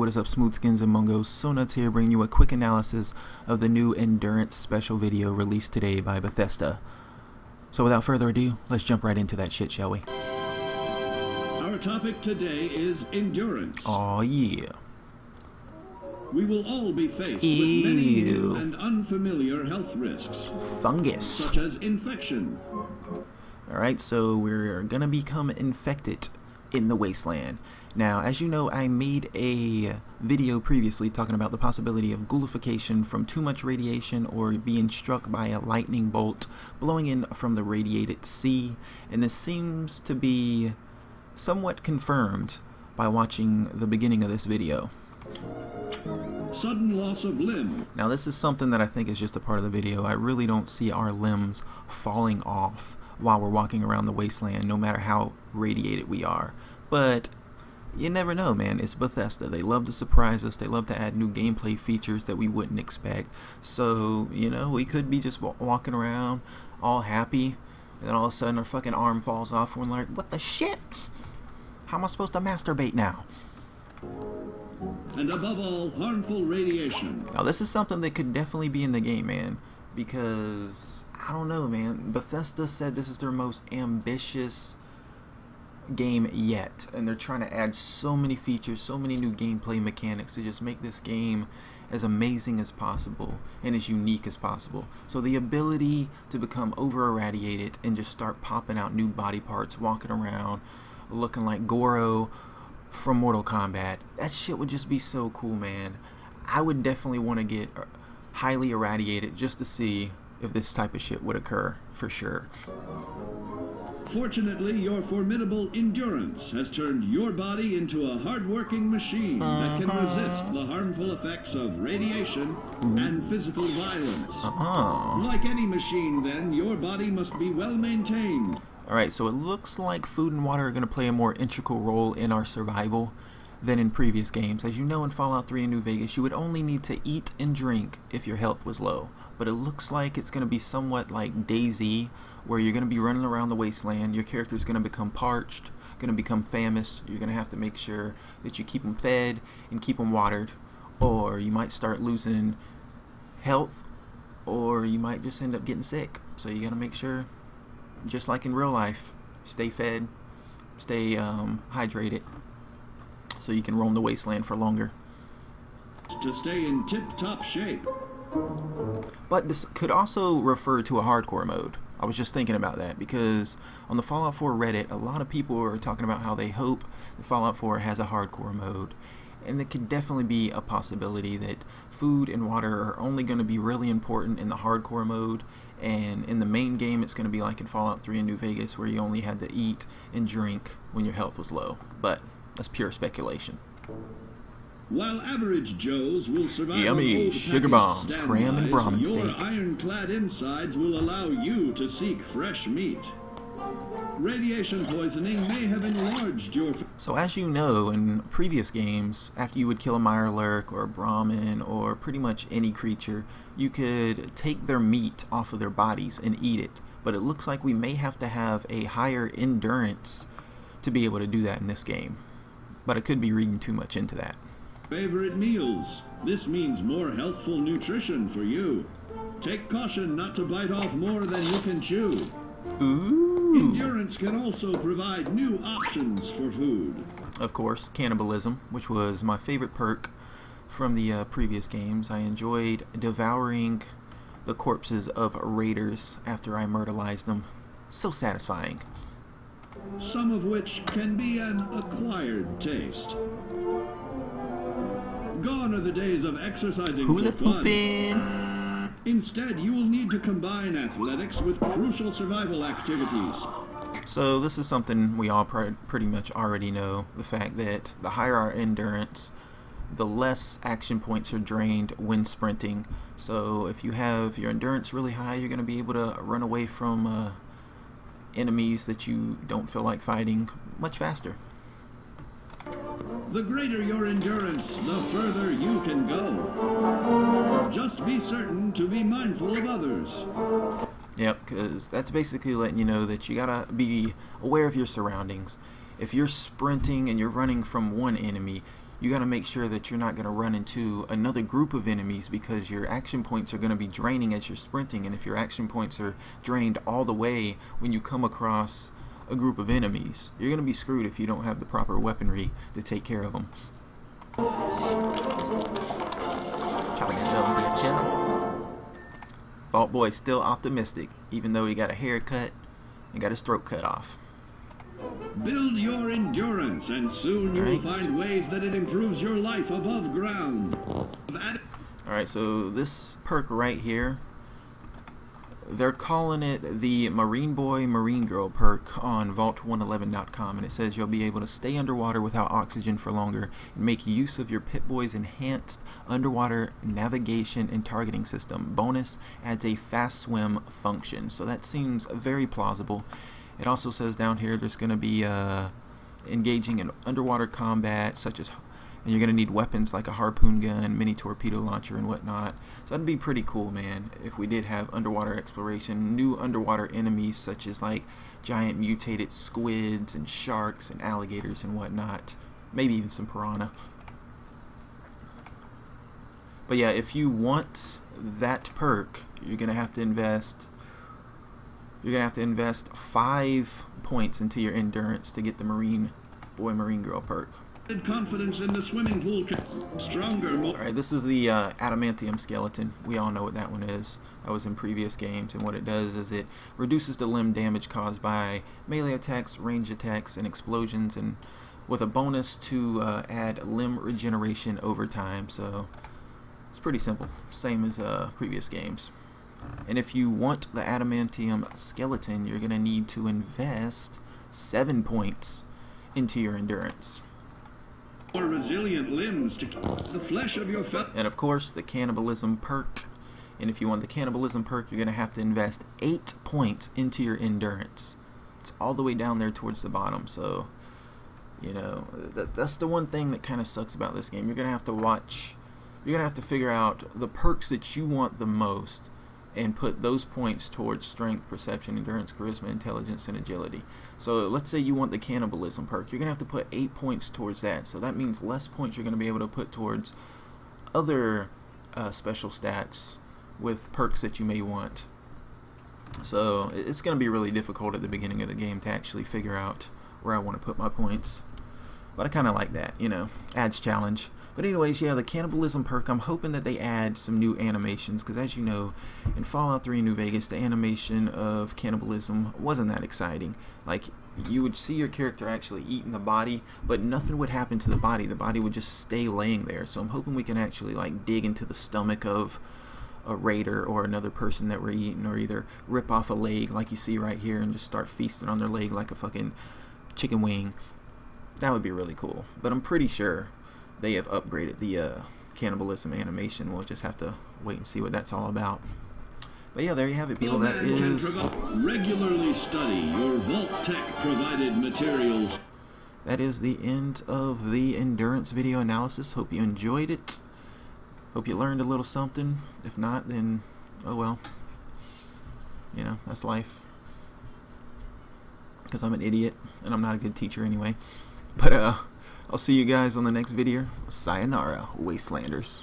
what is up, Smoothskins and Mungos? SoNuts here, bringing you a quick analysis of the new Endurance special video released today by Bethesda. So without further ado, let's jump right into that shit, shall we? Our topic today is endurance. Aw, yeah. We will all be faced with many new and unfamiliar health risks. Fungus. Such as infection. Alright, so we're gonna become infected in the wasteland. Now, as you know, I made a video previously talking about the possibility of ghoulification from too much radiation or being struck by a lightning bolt blowing in from the radiated sea, and this seems to be somewhat confirmed by watching the beginning of this video. Sudden loss of limb. Now, this is something that I think is just a part of the video. I really don't see our limbs falling off while we're walking around the wasteland, no matter how radiated we are. But you never know, man. It's Bethesda. They love to surprise us. They love to add new gameplay features that we wouldn't expect. So, you know, we could be just walking around all happy, and then all of a sudden our fucking arm falls off, and we're like, what the shit? How am I supposed to masturbate now? And above all, harmful radiation. Now, this is something that could definitely be in the game, man, because, I don't know, man. Bethesda said this is their most ambitious game yet, and they're trying to add so many features, so many new gameplay mechanics to just make this game as amazing as possible and as unique as possible. So the ability to become over irradiated and just start popping out new body parts, walking around looking like Goro from Mortal Kombat, that shit would just be so cool, man. I would definitely want to get highly irradiated just to see if this type of shit would occur, for sure. Fortunately, your formidable endurance has turned your body into a hard-working machine that can resist the harmful effects of radiation and physical violence. Like any machine, then, your body must be well maintained. Alright, so it looks like food and water are going to play a more integral role in our survival than in previous games. As you know, in Fallout 3 and New Vegas, you would only need to eat and drink if your health was low. But it looks like it's going to be somewhat like DayZ, where you're going to be running around the wasteland, your character's going to become parched, going to become famished, you're going to have to make sure that you keep them fed and keep them watered, or you might start losing health, or you might just end up getting sick. So you got to make sure, just like in real life, stay fed, stay hydrated, so you can roam the wasteland for longer. To stay in tip-top shape. But this could also refer to a hardcore mode. I was just thinking about that, because on the Fallout 4 Reddit, a lot of people are talking about how they hope that Fallout 4 has a hardcore mode. And it could definitely be a possibility that food and water are only going to be really important in the hardcore mode, and in the main game it's going to be like in Fallout 3 and New Vegas, where you only had to eat and drink when your health was low. But that's pure speculation. While average Joes will survive yummy on sugar bombs, cram and Brahmin steak. Your ironclad insides will allow you to seek fresh meat. Radiation poisoning may have enlarged your... So as you know, in previous games, after you would kill a Mirelurk or a Brahmin or pretty much any creature, you could take their meat off of their bodies and eat it. But it looks like we may have to have a higher endurance to be able to do that in this game. But I could be reading too much into that. Favorite meals. This means more healthful nutrition for you. Take caution not to bite off more than you can chew. Ooh. Endurance can also provide new options for food. Of course, cannibalism, which was my favorite perk from the previous games. I enjoyed devouring the corpses of raiders after I myrtleized them. So satisfying. Some of which can be an acquired taste. Gone are the days of exercising Hula for fun. hoopin'. Instead, you will need to combine athletics with crucial survival activities. So this is something we all pretty much already know. The fact that the higher our endurance, the less action points are drained when sprinting. So if you have your endurance really high, you're going to be able to run away from enemies that you don't feel like fighting much faster. The greater your endurance, the further you can go. Just be certain to be mindful of others. Yep, because that's basically letting you know that you gotta be aware of your surroundings. If you're sprinting and you're running from one enemy, you got to make sure that you're not going to run into another group of enemies, because your action points are going to be draining as you're sprinting, and if your action points are drained all the way when you come across a group of enemies, you're going to be screwed if you don't have the proper weaponry to take care of them. Vault Boy still optimistic, even though he got a haircut and got his throat cut off. Build your endurance, and soon you will find ways that it improves your life above ground. Alright, so this perk right here, they're calling it the Marine Boy, Marine Girl perk on Vault111.com, and it says you'll be able to stay underwater without oxygen for longer and make use of your Pip-Boy's enhanced underwater navigation and targeting system. Bonus adds a fast swim function, so that seems very plausible. It also says down here there's going to be engaging in underwater combat, such as, and you're going to need weapons like a harpoon gun, mini torpedo launcher, and whatnot. So that'd be pretty cool, man, if we did have underwater exploration, new underwater enemies such as like giant mutated squids and sharks and alligators and whatnot. Maybe even some piranha. But yeah, if you want that perk, you're going to have to invest 5 points into your endurance to get the Marine Boy, Marine Girl perk. Confidence in the swimming pool. Stronger. Alright, this is the adamantium skeleton. We all know what that one is. That was in previous games, and what it does is it reduces the limb damage caused by melee attacks, range attacks, and explosions, and with a bonus to add limb regeneration over time. So it's pretty simple, same as previous games. And if you want the adamantium skeleton, you're going to need to invest 7 points into your endurance. More resilient limbs to keep the flesh of your and of course the cannibalism perk. And if you want the cannibalism perk, you're going to have to invest 8 points into your endurance. It's all the way down there towards the bottom, so you know that's the one thing that kind of sucks about this game. You're going to have to watch, you're going to have to figure out the perks that you want the most and put those points towards strength, perception, endurance, charisma, intelligence, and agility. So let's say you want the cannibalism perk. You're going to have to put 8 points towards that. So that means less points you're going to be able to put towards other special stats with perks that you may want. So it's going to be really difficult at the beginning of the game to actually figure out where I want to put my points. But I kind of like that, you know, adds challenge. But anyways, yeah, the cannibalism perk, I'm hoping that they add some new animations, because as you know, in Fallout 3 New Vegas, the animation of cannibalism wasn't that exciting. Like, you would see your character actually eating the body, but nothing would happen to the body. The body would just stay laying there. So I'm hoping we can actually like dig into the stomach of a raider or another person that we're eating, or either rip off a leg like you see right here and just start feasting on their leg like a fucking chicken wing. That would be really cool. But I'm pretty sure they have upgraded the cannibalism animation. We'll just have to wait and see what that's all about. But yeah, there you have it, people. That is regularly study your Vault-Tec provided materials. That is the end of the endurance video analysis. Hope you enjoyed it. Hope you learned a little something. If not, then oh well. You know, that's life. Because I'm an idiot and I'm not a good teacher anyway. But I'll see you guys on the next video. Sayonara, Wastelanders.